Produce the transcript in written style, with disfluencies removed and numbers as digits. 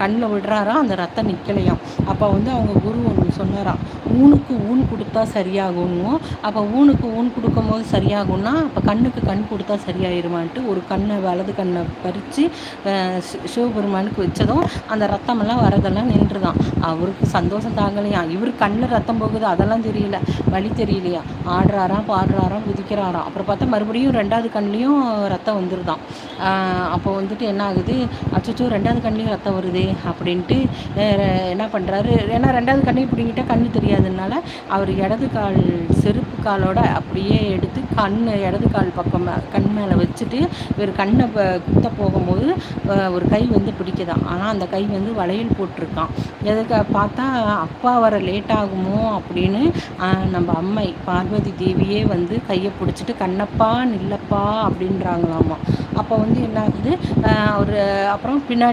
கண்ணில் விடுறாராம், அந்த ரத்தம் நிற்கலையாம். அப்போ வந்து அவங்க குரு ஒன்று சொன்னாராம், ஊனுக்கு ஊன் கொடுத்தா சரியாகணும். அப்போ ஊனுக்கு ஊன் கொடுக்கும்போது சரியாகும்னா அப்போ கண்ணுக்கு கண் கொடுத்தா சரியாயிருமான்ட்டு ஒரு கண்ணை வலது கண்ணை பறித்து சிவபெருமானுக்கு வச்சதும் அந்த ரத்தமெல்லாம் வரதெல்லாம் நின்றுதான். அவருக்கு சந்தோஷம் தாங்கலையாம். இவர் கண்ணில் ரத்தம் போகுது அதெல்லாம் தெரியல, வலி தெரியலையா, ஆடுறாராம் பாடுறாராம் குதிக்கிறாராம். அப்புறம் பார்த்தா மறுபடியும் ரெண்டாவது கண்லேயும் ரத்தம் வந்துருதான். அப்போ வந்துட்டு என்ன ஆகுது, அச்சோ ரெண்டாவது கண்லேயும் ரத்தம் வருதே அப்படின்ட்டு என்ன பண்ணுறாரு, ஏன்னா ரெண்டாவது கண்ணையும் பிடிங்கிட்டா கண்ணு தெரியாதுனால அவர் இடது கால் செருப்பு காலோட அப்படியே எடுத்து இடது கால் பக்கம் கண் மேலே வச்சுட்டு இவர் கண்ணை குத்த போகும்போது ஒரு கை வந்து பிடிக்குதான். ஆனால் அந்த கை வந்து வளையல் போட்டிருக்கான். எதுக்கு பார்த்தா அப்பா வர லேட் ஆகுமோ அப்படின்னு நம்ம அம்மை பார்வதி தேவியே வந்து கையை பிடிச்சிட்டு கண்ணப்பா நில்லப்பா அப்படின்றாங்களாமா. அப்போ வந்து என்ன ஆகுது, அவர் அப்புறம் பின்னாடி